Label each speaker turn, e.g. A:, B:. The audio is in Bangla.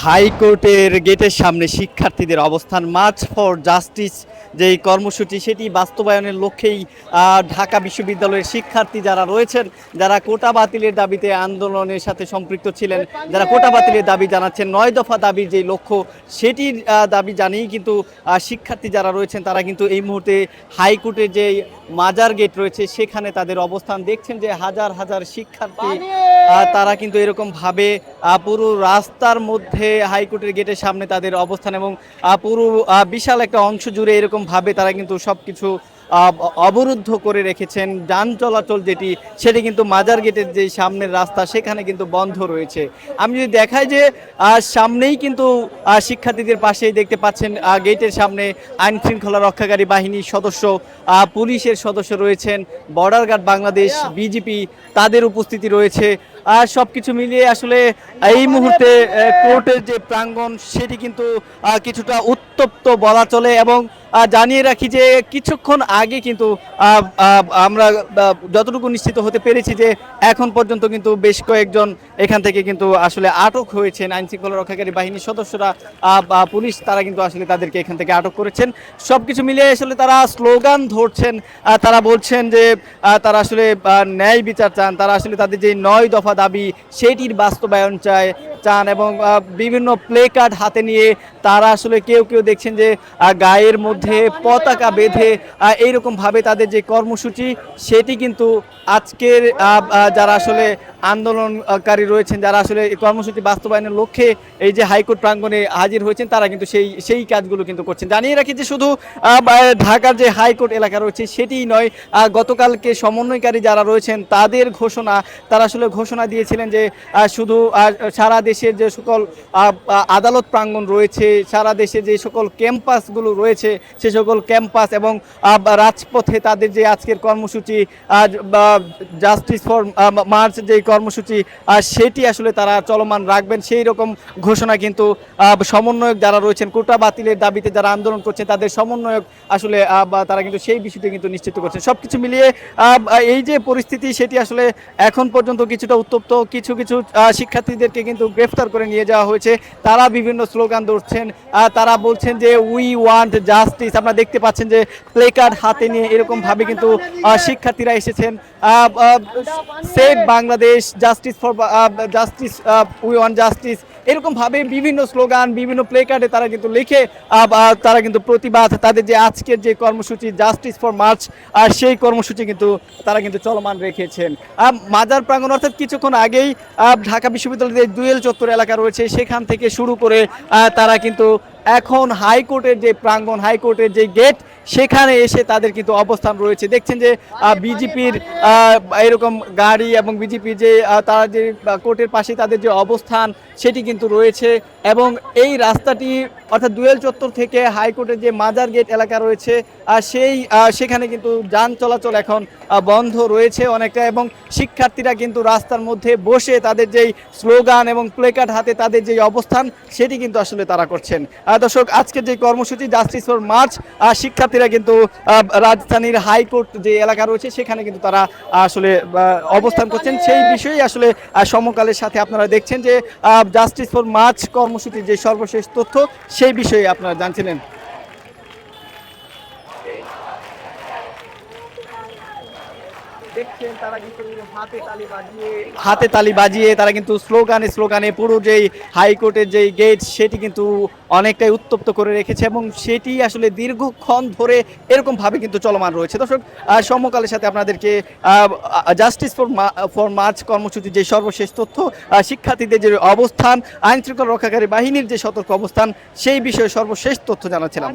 A: হাইকোর্টের গেটের সামনে শিক্ষার্থীদের অবস্থান মার্চ ফর জাস্টিস যেই কর্মসূচি সেটি বাস্তবায়নের লক্ষ্যেই ঢাকা বিশ্ববিদ্যালয়ের শিক্ষার্থী যারা রয়েছেন, যারা কোটা বাতিলের দাবিতে আন্দোলনের সাথে সম্পৃক্ত ছিলেন, যারা কোটা বাতিলের দাবি জানাচ্ছেন, 9 দফা দাবির যে লক্ষ্য সেটির দাবি জানিয়েই কিন্তু শিক্ষার্থী যারা রয়েছেন তারা কিন্তু এই মুহূর্তে হাইকোর্টের যে মাজার গেট রয়েছে সেখানে তাদের অবস্থান। দেখছেন যে হাজার হাজার শিক্ষার্থী তারা কিন্তু এরকমভাবে পুরো রাস্তার মধ্যে হাইকোর্টের গেটের সামনে তাদের অবস্থান এবং পুরো বিশাল একটা অংশ জুড়ে এরকমভাবে তারা কিন্তু সব কিছু অবরুদ্ধ করে রেখেছেন। যান চলাচল সেটি কিন্তু মাজার গেটের যে সামনের রাস্তা সেখানে কিন্তু বন্ধ রয়েছে। আমি যদি দেখাই যে সামনেই কিন্তু শিক্ষার্থীদের পাশেই দেখতে পাচ্ছেন গেটের সামনে আইন শৃঙ্খলা রক্ষাকারী বাহিনীর সদস্য, পুলিশের সদস্য রয়েছেন, বর্ডার গার্ড বাংলাদেশ, বিজিপি তাদের উপস্থিতি রয়েছে। আর সব কিছু মিলিয়ে আসলে এই মুহূর্তে কোর্টের যে প্রাঙ্গণ সেটি কিন্তু কিছুটা উত্তপ্ত বলা চলে। এবং জানিয়ে রাখি যে কিছুক্ষণ আগে কিন্তু আমরা যতটুকু নিশ্চিত হতে পেরেছি যে এখন পর্যন্ত কিন্তু বেশ কয়েকজন এখান থেকে কিন্তু আসলে আটক হয়েছেন। আইন শৃঙ্খলা রক্ষাকারী বাহিনীর সদস্যরা বা পুলিশ তারা কিন্তু আসলে তাদেরকে এখান থেকে আটক করেছেন। সব কিছু মিলিয়ে আসলে তারা স্লোগান ধরছেন, তারা বলছেন যে তারা আসলে ন্যায় বিচার চান, তারা আসলে তাদের যে 9 দফা দাবি সেটির বাস্তবায়ন চান এবং বিভিন্ন প্লে কার্ড হাতে নিয়ে তারা আসলে কেউ কেউ দেখছেন যে গায়ের মধ্যে পতাকা বেঁধে এইরকমভাবে তাদের যে কর্মসূচি সেটি কিন্তু আজকের যারা আসলে আন্দোলনকারী রয়েছেন, যারা আসলে এই কর্মসূচি বাস্তবায়নের লক্ষ্যে এই যে হাইকোর্ট প্রাঙ্গণে হাজির হয়েছেন তারা কিন্তু সেই কাজগুলো কিন্তু করছেন। জানিয়ে রাখি যে শুধু ঢাকার যে হাইকোর্ট এলাকা রয়েছে সেটিই নয়, গতকালকে সমন্বয়কারী যারা রয়েছেন তাদের তারা আসলে ঘোষণা দিয়েছিলেন যে শুধু সারা দেশের যে সকল আদালত প্রাঙ্গণ রয়েছে, সারা দেশে যে সকল ক্যাম্পাসগুলো রয়েছে সে সকল ক্যাম্পাস এবং রাজপথে তাদের যে আজকের কর্মসূচি জাস্টিস ফর মার্চ যে কর্মসূচি সেটি আসলে তারা চলমান রাখবেন। সেই রকম ঘোষণা কিন্তু সমন্বয়ক যারা রয়েছেন, কোটা বাতিলের দাবিতে যারা আন্দোলন করছেন তাদের সমন্বয়ক আসলে তারা কিন্তু সেই বিষয়টি কিন্তু নিশ্চিত করছেন। সব কিছু মিলিয়ে এই যে পরিস্থিতি সেটি আসলে এখন পর্যন্ত কিছুটা উত্তপ্ত। কিছু কিছু শিক্ষার্থীদেরকে কিন্তু গ্রেফতার করে নিয়ে যাওয়া হয়েছে। তারা বিভিন্ন স্লোগান ধরছেন, তারা বলছেন যে উই ওয়ান্ট জাস্টিস। আপনারা দেখতে পাচ্ছেন যে প্লে কার্ড হাতে নিয়ে এরকমভাবে কিন্তু শিক্ষার্থীরা এসেছেন। Save Bangladesh, justice for justice, we want justice, এরকমভাবে বিভিন্ন স্লোগান বিভিন্ন প্লে কার্ডে তারা কিন্তু লিখে তারা কিন্তু প্রতিবাদ, তাদের যে আজকের যে কর্মসূচি জাস্টিস ফর মার্চ সেই কর্মসূচি কিন্তু তারা কিন্তু চলমান রেখেছেন। মাজার প্রাঙ্গণ অর্থাৎ কিছুক্ষণ আগেই ঢাকা বিশ্ববিদ্যালয়ের যে দুয়েল চত্বর এলাকা রয়েছে সেখান থেকে শুরু করে তারা কিন্তু এখন হাইকোর্টের যে প্রাঙ্গণ, হাইকোর্টের যে গেট সেখানে এসে তাদের কিন্তু অবস্থান রয়েছে। দেখছেন যে বিজেপির এরকম গাড়ি এবং বিজেপির যে তারা যে কোর্টের পাশে তাদের যে অবস্থান সেটি কিন্তু রয়েছে। এবং এই রাস্তাটি অর্থাৎ দুয়েল চত্বর থেকে হাইকোর্টের যে মাজার গেট এলাকা রয়েছে সেখানে কিন্তু যান চলাচল এখন বন্ধ রয়েছে অনেকটা। এবং শিক্ষার্থীরা কিন্তু রাস্তার মধ্যে বসে তাদের যেই স্লোগান এবং প্লেকার্ড হাতে তাদের যেই অবস্থান সেটি কিন্তু আসলে তারা করছেন। দর্শক, আজকের যে কর্মসূচি জাস্টিস ফর মার্চ, শিক্ষার্থীরা কিন্তু রাজধানীর হাইকোর্ট যে এলাকা রয়েছে সেখানে কিন্তু তারা আসলে অবস্থান করছেন। সেই বিষয়ে আসলে সমকালের সাথে আপনারা দেখছেন যে জাস্টিস ফর মার্চ কর্মসূচির যে সর্বশেষ তথ্য সেই বিষয়ে আপনারা জানছিলেন। দেখছেন তারা কিন্তু হাতে তালি বাজিয়ে তারা কিন্তু স্লোগানে পুরো যেই হাইকোর্টের যেই গেট সেটি কিন্তু অনেকটাই উত্তপ্ত করে রেখেছে এবং সেটি আসলে দীর্ঘক্ষণ ধরে এরকমভাবে কিন্তু চলমান রয়েছে। দর্শক, সমকালের সাথে আপনাদেরকে জাস্টিস ফর মার্চ কর্মসূচির যে সর্বশেষ তথ্য, শিক্ষার্থীদের যে অবস্থান, আইন শৃঙ্খলা রক্ষাকারী বাহিনীর যে সতর্ক অবস্থান সেই বিষয়ে সর্বশেষ তথ্য জানাচ্ছিলাম।